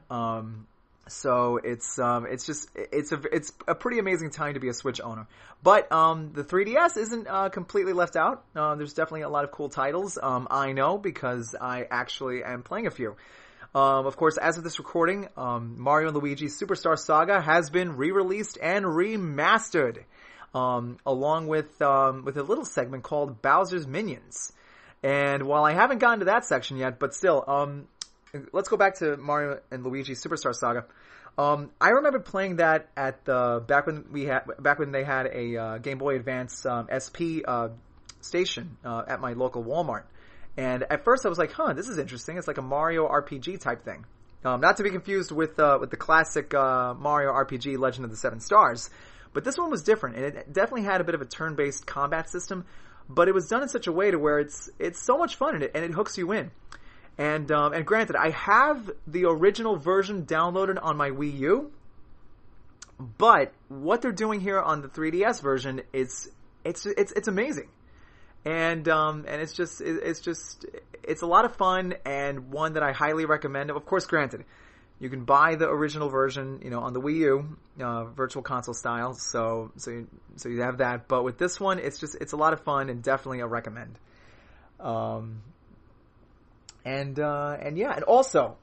So it's a pretty amazing time to be a Switch owner. But the 3DS isn't completely left out. There's definitely a lot of cool titles. I know because I actually am playing a few. Of course, as of this recording, Mario & Luigi Superstar Saga has been re-released and remastered, along with a little segment called Bowser's Minions. And while I haven't gotten to that section yet, but still, let's go back to Mario and Luigi Superstar Saga. I remember playing that at back when they had a Game Boy Advance SP station at my local Walmart. And at first I was like, this is interesting. It's like a Mario RPG type thing. Not to be confused with the classic Mario RPG Legend of the Seven Stars. But this one was different, and it definitely had a bit of a turn-based combat system, but it was done in such a way to where it's so much fun and it hooks you in. And granted, I have the original version downloaded on my Wii U, but what they're doing here on the 3DS version it's amazing. And it's a lot of fun and one that I highly recommend. Of course, granted, You can buy the original version, on the Wii U, virtual console style. So you have that. But with this one, it's a lot of fun and definitely a recommend. And also,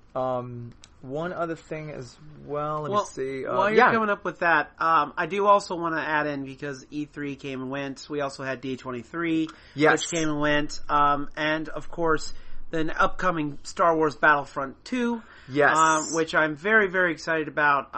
one other thing as well. Let me see. While you're coming up with that, I do also want to add in, because E3 came and went. We also had D23, which came and went. And of course, the upcoming Star Wars Battlefront 2. Yes. Which I'm very, very excited about.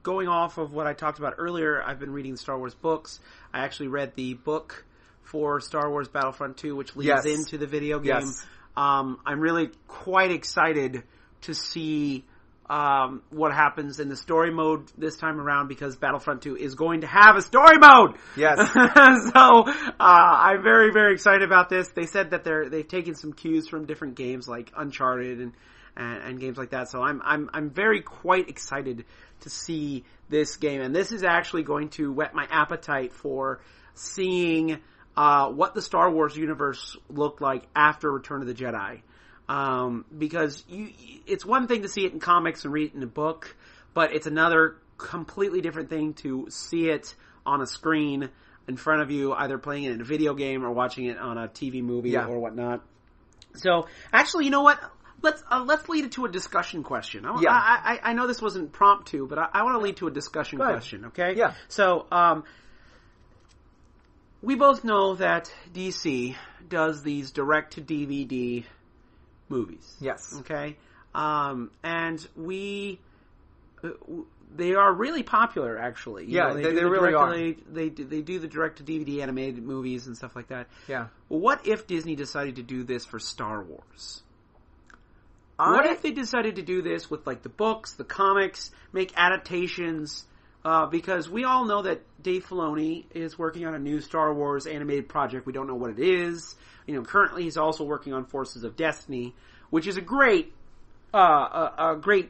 Going off of what I talked about earlier, I've been reading Star Wars books. I actually read the book for Star Wars Battlefront 2, which leads into the video game. Yes. I'm really quite excited to see what happens in the story mode this time around, because Battlefront 2 is going to have a story mode! Yes. So, I'm very, very excited about this. They said that they've taken some cues from different games like Uncharted and games like that. So I'm very quite excited to see this game. And this is actually going to whet my appetite for seeing what the Star Wars universe looked like after Return of the Jedi. Because it's one thing to see it in comics and read it in a book, but it's another completely different thing to see it on a screen in front of you, either playing it in a video game or watching it on a TV movie or whatnot. So, actually, you know what? Let's lead it to a discussion question. I know this wasn't prompt to, but I want to lead to a discussion question, okay? Yeah. So, we both know that DC does these direct-to-DVD movies. Yes. Okay? And they are really popular, actually. They really are. They do the direct-to-DVD animated movies and stuff like that. Yeah. What if Disney decided to do this for Star Wars? What if they decided to do this with, like, the books, the comics, make adaptations? Because we all know that Dave Filoni is working on a new Star Wars animated project. We don't know what it is. Currently he's also working on Forces of Destiny, which is a great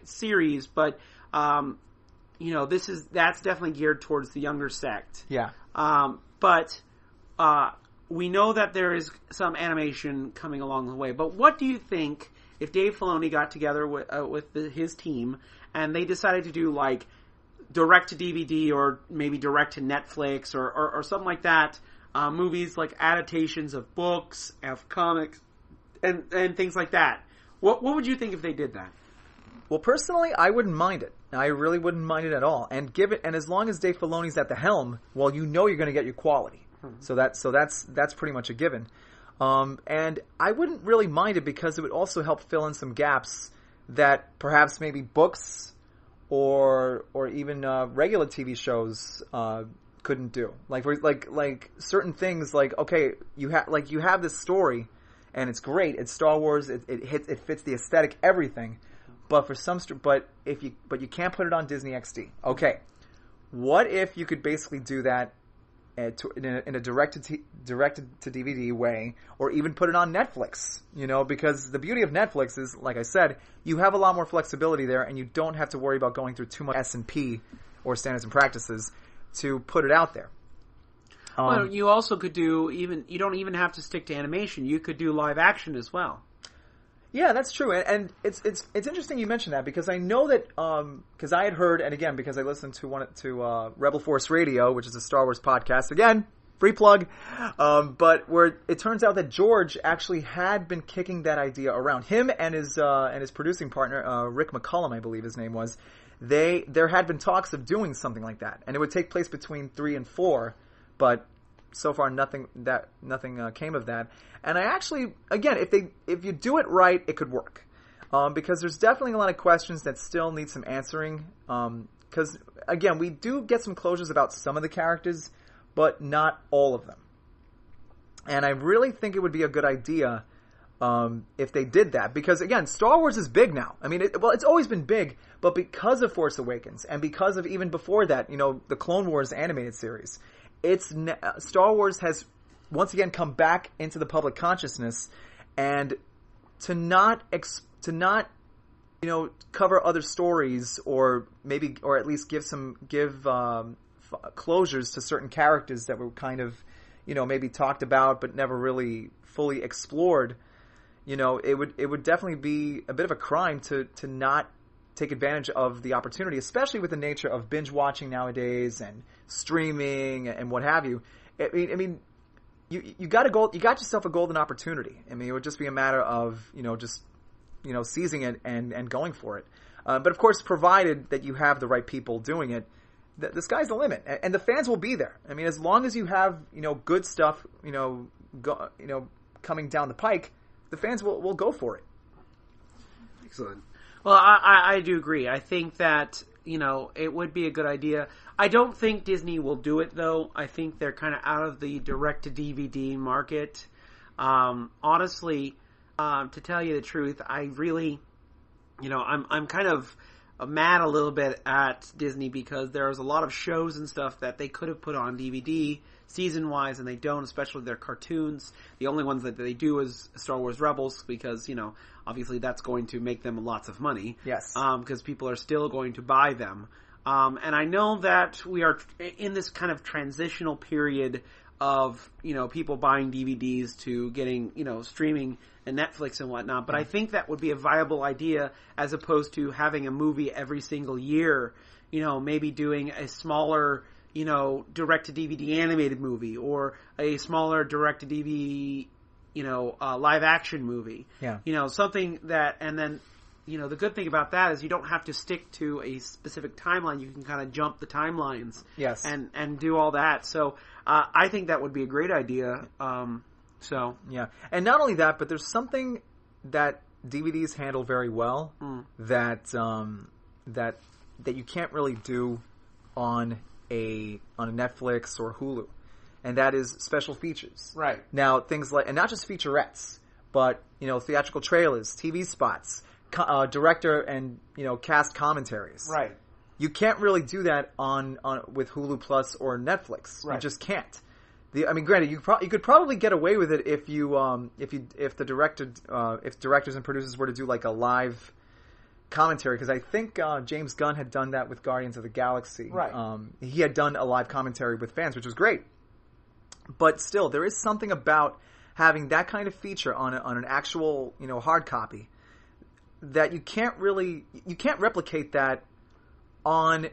series, but, that's definitely geared towards the younger sect. Yeah. But we know that there is some animation coming along the way. But what do you think if Dave Filoni got together with his team and they decided to do, like, direct to DVD or maybe direct to Netflix or something like that, movies like adaptations of books, of comics, and things like that? What would you think if they did that? Well, personally, I wouldn't mind it. I really wouldn't mind it at all. And as long as Dave Filoni's at the helm, well, you're going to get your quality. So that's pretty much a given. And I wouldn't really mind it because it would also help fill in some gaps that perhaps maybe books or even regular TV shows couldn't do. Like certain things, like, okay, you have this story and it's great. It's Star Wars. It fits the aesthetic, everything. But you can't put it on Disney XD. Okay, what if you could basically do that in a directed to DVD way, or even put it on Netflix? Because the beauty of Netflix is, like I said, you have a lot more flexibility there, and you don't have to worry about going through too much S&P or standards and practices to put it out there. Well, you also could do you don't even have to stick to animation. You could do live action as well. Yeah, that's true, and it's interesting you mentioned that, because I know that because I had heard, and again, because I listened to Rebel Force Radio, which is a Star Wars podcast, again, free plug, but where it turns out that George actually had been kicking that idea around. Him and his producing partner, Rick McCullum, I believe his name was. There had been talks of doing something like that, and it would take place between 3 and 4, but so far nothing came of that. And I actually, again, if you do it right, it could work, because there's definitely a lot of questions that still need some answering. Because again, we do get some closures about some of the characters, but not all of them. And I really think it would be a good idea if they did that, because again, Star Wars is big now. I mean, it's always been big, but because of Force Awakens and because of even before that, the Clone Wars animated series, Star Wars has once again come back into the public consciousness, and to not cover other stories, or at least give closures to certain characters that were kind of maybe talked about but never really fully explored. It would definitely be a bit of a crime to not take advantage of the opportunity, especially with the nature of binge watching nowadays and streaming and what have you. I mean, you got yourself a golden opportunity. I mean, it would just be a matter of seizing it and going for it. But of course, provided that you have the right people doing it, the sky's the limit, and the fans will be there. I mean, as long as you have good stuff coming down the pike, the fans will go for it. Excellent. Well, I do agree. I think that it would be a good idea. I don't think Disney will do it, though. I think they're kind of out of the direct-to-DVD market. Honestly, to tell you the truth, I really, I'm kind of mad a little bit at Disney because there's a lot of shows and stuff that they could have put on DVD season-wise, and they don't, especially their cartoons. The only ones that they do is Star Wars Rebels because, obviously that's going to make them lots of money. Yes. Because people are still going to buy them. And I know that we are in this kind of transitional period of, people buying DVDs to getting, streaming and Netflix and whatnot. But I think that would be a viable idea as opposed to having a movie every single year, maybe doing a smaller, direct-to-DVD animated movie or a smaller direct-to-DVD, live action movie. Yeah. Something that, and then, the good thing about that is you don't have to stick to a specific timeline. You can kind of jump the timelines. Yes. And do all that. So, I think that would be a great idea. Yeah. And not only that, but there's something that DVDs handle very well that you can't really do on a Netflix or Hulu. And that is special features. Right. Now, things like, and not just featurettes, but, theatrical trailers, TV spots, director and, cast commentaries. Right. You can't really do that on with Hulu Plus or Netflix. Right. You just can't. Granted, you could probably get away with it if directors and producers were to do like a live commentary, because I think James Gunn had done that with Guardians of the Galaxy. Right. He had done a live commentary with fans, which was great. But still, there is something about having that kind of feature on an actual hard copy that you can't replicate that on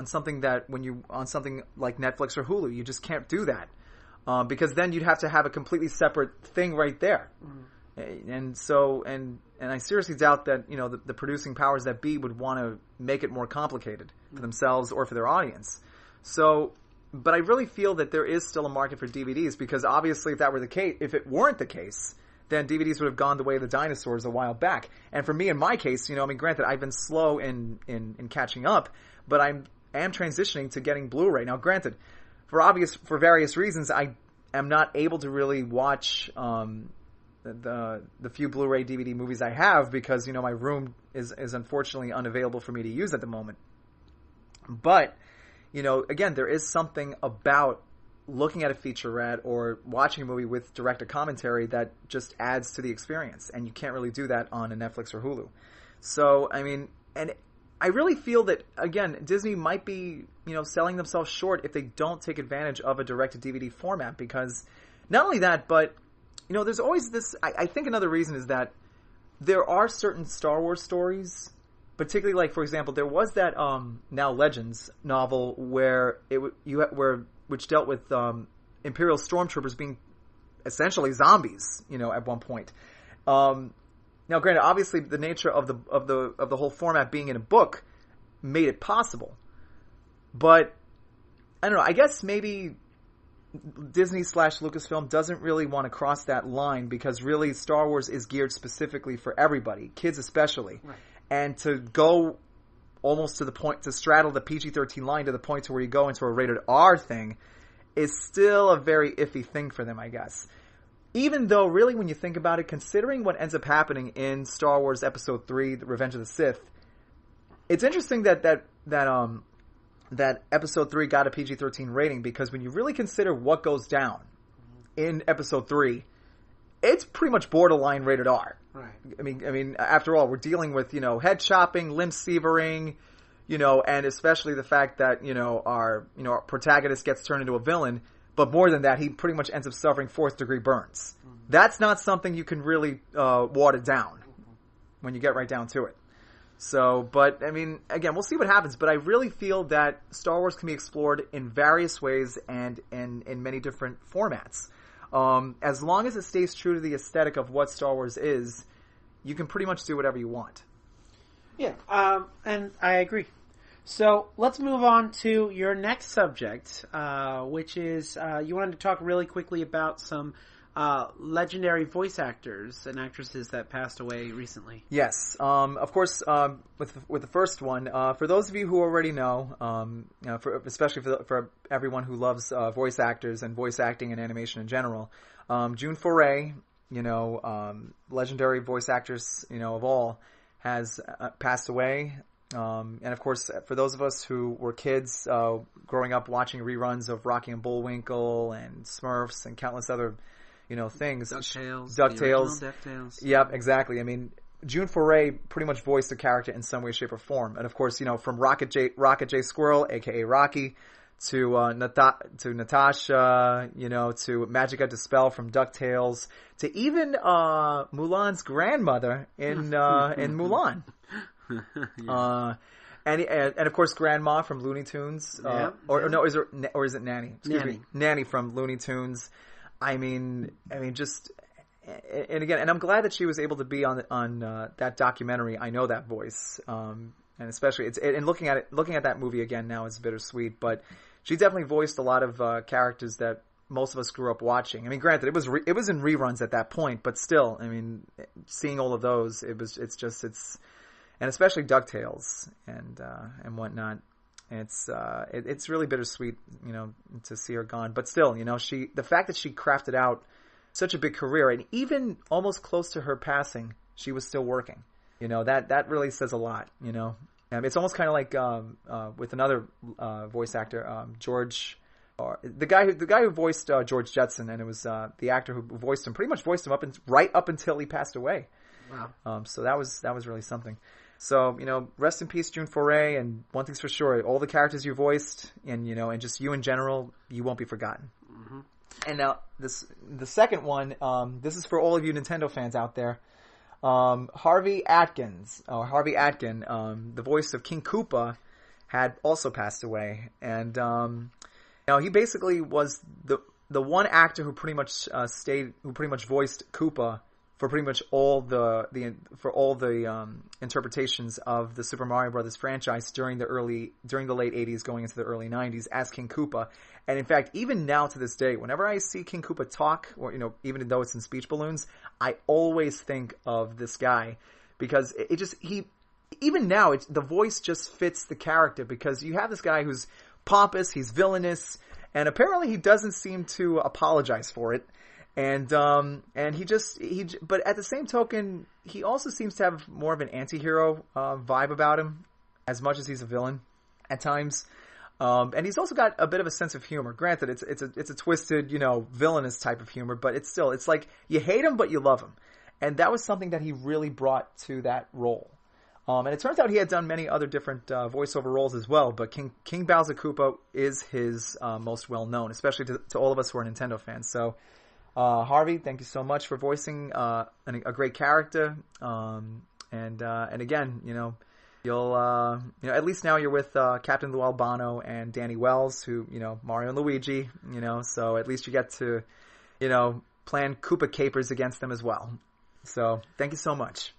something that on something like Netflix or Hulu. You just can't do that because then you'd have to have a completely separate thing right there. And so and I seriously doubt that the producing powers that be would want to make it more complicated for themselves or for their audience. So, but I really feel that there is still a market for DVDs, because obviously if it weren't the case, then DVDs would have gone the way of the dinosaurs a while back. And for me, in my case, granted, I've been slow in catching up, but I am transitioning to getting Blu-ray. Now, granted, for various reasons, I am not able to really watch the few Blu-ray DVD movies I have because, my room is unfortunately unavailable for me to use at the moment. But, again, there is something about looking at a featurette or watching a movie with director commentary that just adds to the experience, and you can't really do that on a Netflix or Hulu. So, and I really feel that, again, Disney might be, selling themselves short if they don't take advantage of a direct-to-DVD format, because not only that, but, there's always this, I think another reason is that there are certain Star Wars stories, particularly like, for example, there was that Now Legends novel where which dealt with Imperial stormtroopers being essentially zombies, at one point. Now, granted, obviously, the nature of the whole format being in a book made it possible, but I don't know. I guess maybe Disney/Lucasfilm doesn't really want to cross that line, because really Star Wars is geared specifically for everybody, kids especially, right. And to go almost to the point, to straddle the PG-13 line to the point to where you go into a rated R thing is still a very iffy thing for them, I guess. Even though, really, when you think about it, considering what ends up happening in Star Wars Episode 3, The Revenge of the Sith, it's interesting that Episode 3 got a PG-13 rating, because when you really consider what goes down in Episode 3, it's pretty much borderline rated R. Right. I mean, after all, we're dealing with, head chopping, limb severing, and especially the fact that, our protagonist gets turned into a villain, but more than that, he pretty much ends up suffering 4th-degree burns. Mm-hmm. That's not something you can really water down when you get right down to it. So, but, I mean, again, we'll see what happens, but I really feel that Star Wars can be explored in various ways and in many different formats. As long as it stays true to the aesthetic of what Star Wars is, you can pretty much do whatever you want. Yeah, and I agree. So, let's move on to your next subject, which is, you wanted to talk really quickly about some legendary voice actors and actresses that passed away recently. Yes. Of course, with the first one, for those of you who already know, especially for everyone who loves voice actors and voice acting and animation in general, June Foray, legendary voice actress, of all, has passed away. And of course, for those of us who were kids growing up watching reruns of Rocky and Bullwinkle and Smurfs and countless other things. DuckTales. Yep, exactly. I mean, June Foray pretty much voiced the character in some way, shape, or form. And of course, from Rocket J Squirrel, aka Rocky, to Natasha, to Magica De Spell from DuckTales, to even Mulan's grandmother in Mulan. And of course, Grandma from Looney Tunes, is it Nanny? Nanny from Looney Tunes. I mean, just, and again, and I'm glad that she was able to be on that documentary. I Know That Voice, and especially and looking at that movie again now is bittersweet. But she definitely voiced a lot of characters that most of us grew up watching. I mean, granted, it was in reruns at that point, but still, I mean, seeing all of those, and especially DuckTales and whatnot. It's really bittersweet, to see her gone. But still, the fact that she crafted out such a big career, and even almost close to her passing, she was still working. That really says a lot. It's almost kind of like with another voice actor, George, or the guy who voiced George Jetson, and it was the actor who voiced him, pretty much voiced him right up until he passed away. Wow. So that was really something. So, rest in peace, June Foray, and one thing's for sure, all the characters you voiced, and just you in general, you won't be forgotten. Mm-hmm. And now, the second one, this is for all of you Nintendo fans out there. Harvey Atkin, the voice of King Koopa, had also passed away. And, he basically was the one actor who pretty much voiced Koopa for pretty much all the interpretations of the Super Mario Brothers franchise during the late 80s going into the early 90s as King Koopa. And in fact, even now to this day, whenever I see King Koopa talk, or even though it's in speech balloons, I always think of this guy, because even now the voice just fits the character, because you have this guy who's pompous, he's villainous, and apparently he doesn't seem to apologize for it. And but at the same token, he also seems to have more of an anti-hero vibe about him, as much as he's a villain at times. And he's also got a bit of a sense of humor. Granted, it's a twisted, villainous type of humor, but it's like you hate him, but you love him. And that was something that he really brought to that role. And it turns out he had done many other different voiceover roles as well, but King Bowser Koopa is his most well known, especially to all of us who are Nintendo fans. So, Harvey, thank you so much for voicing a great character. And again, you'll at least now you're with Captain Lou Albano and Danny Wells, who Mario and Luigi. So at least you get to plan Koopa capers against them as well. So thank you so much.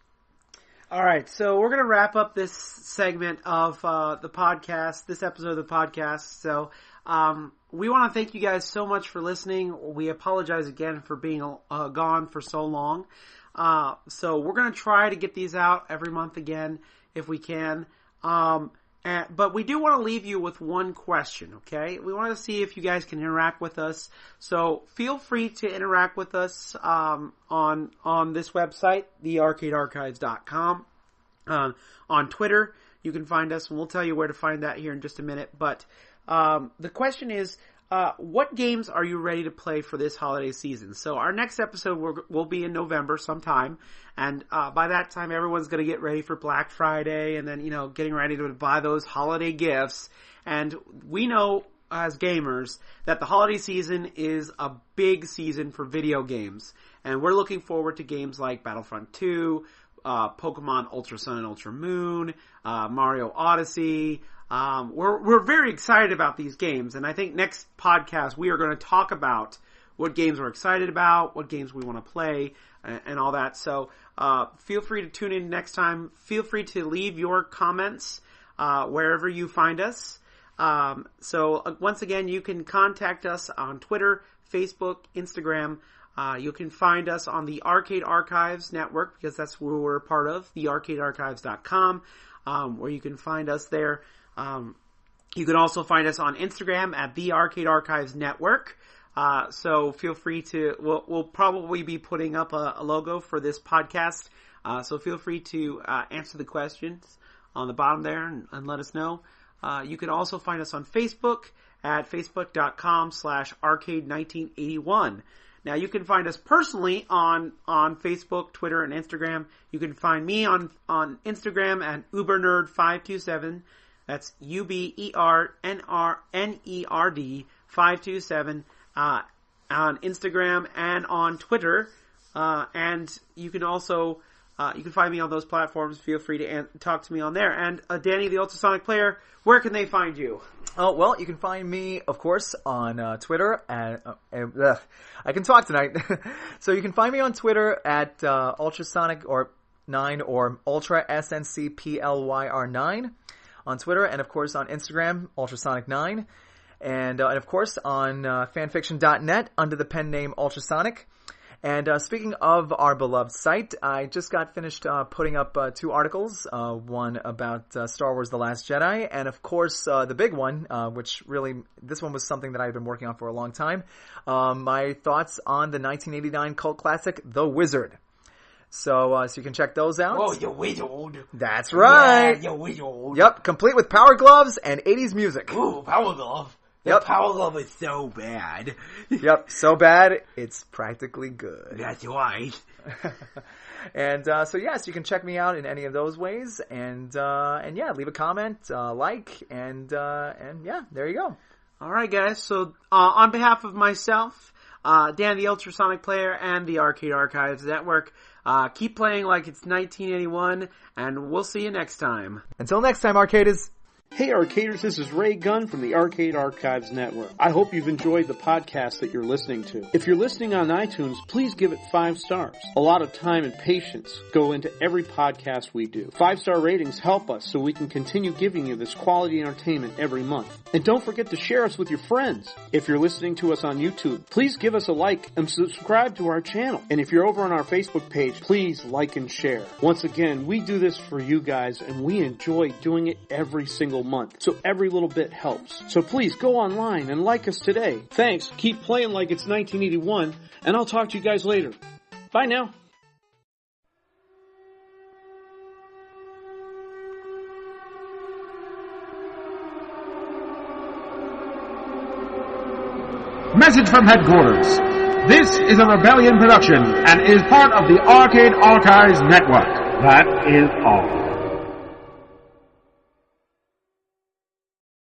All right, so we're gonna wrap up this segment of the podcast, this episode of the podcast. So. We want to thank you guys so much for listening. We apologize again for being gone for so long. So we're going to try to get these out every month again if we can. But we do want to leave you with one question, okay? We want to see if you guys can interact with us. So feel free to interact with us on this website, thearcadearchives.com. On Twitter, you can find us, and we'll tell you where to find that here in just a minute. But the question is, what games are you ready to play for this holiday season? So our next episode will be in November sometime, and by that time everyone's going to get ready for Black Friday, and then getting ready to buy those holiday gifts. And we know as gamers that the holiday season is a big season for video games, and we're looking forward to games like Battlefront 2, Pokemon Ultra Sun and Ultra Moon, Mario Odyssey. We're very excited about these games, and I think next podcast we are going to talk about what games we're excited about, what games we want to play, and all that. So feel free to tune in next time. Feel free to leave your comments wherever you find us. So once again, you can contact us on Twitter, Facebook, Instagram. You can find us on the Arcade Archives network, because that's where we're a part of, thearcadearchives.com, where you can find us there. You can also find us on Instagram at the Arcade Archives Network. So feel free to, we'll probably be putting up a logo for this podcast. So feel free to answer the questions on the bottom there and let us know. You can also find us on Facebook at facebook.com/arcade1981. Now you can find us personally on Facebook, Twitter, and Instagram. You can find me on Instagram at Ubernerd527. That's UBERNERD 527 on Instagram and on Twitter. And you can also you can find me on those platforms. Feel free to talk to me on there. And Danny, the Ultrasonic Player, where can they find you? Oh, well, you can find me, of course, on Twitter at... I can talk tonight. So you can find me on Twitter at Ultrasonic or 9 or Ultra SNCPLYR9 on Twitter, and of course on Instagram, Ultrasonic9, and of course on fanfiction.net under the pen name Ultrasonic. And speaking of our beloved site, I just got finished putting up 2 articles, one about Star Wars The Last Jedi, and of course the big one, which really, this one was something that I've been working on for a long time, my thoughts on the 1989 cult classic, The Wizard. So you can check those out. Oh, you wizard. That's right. Yeah, you wizard. Yep, complete with power gloves and 80s music. Ooh, power glove. Yep. The power glove is so bad. Yep, so bad, it's practically good. That's right. And so yes, you can check me out in any of those ways, and yeah, leave a comment, like, and yeah, there you go. All right, guys. So on behalf of myself, Dan the Ultrasonic Player, and the Arcade Archives Network, keep playing like it's 1981, and we'll see you next time. Until next time, Arcaders. Hey Arcaders, this is Ray Gunn from the Arcade Archives Network. I hope you've enjoyed the podcast that you're listening to. If you're listening on iTunes, please give it 5 stars. A lot of time and patience go into every podcast we do. 5-star ratings help us so we can continue giving you this quality entertainment every month. And don't forget to share us with your friends. If you're listening to us on YouTube, please give us a like and subscribe to our channel. And if you're over on our Facebook page, please like and share. Once again, we do this for you guys, and we enjoy doing it every single month, so every little bit helps. So please go online and like us today. Thanks, keep playing like it's 1981, and I'll talk to you guys later. Bye now. Message from headquarters. This is a Rebellion production and is part of the Arcade Archives Network. That is all.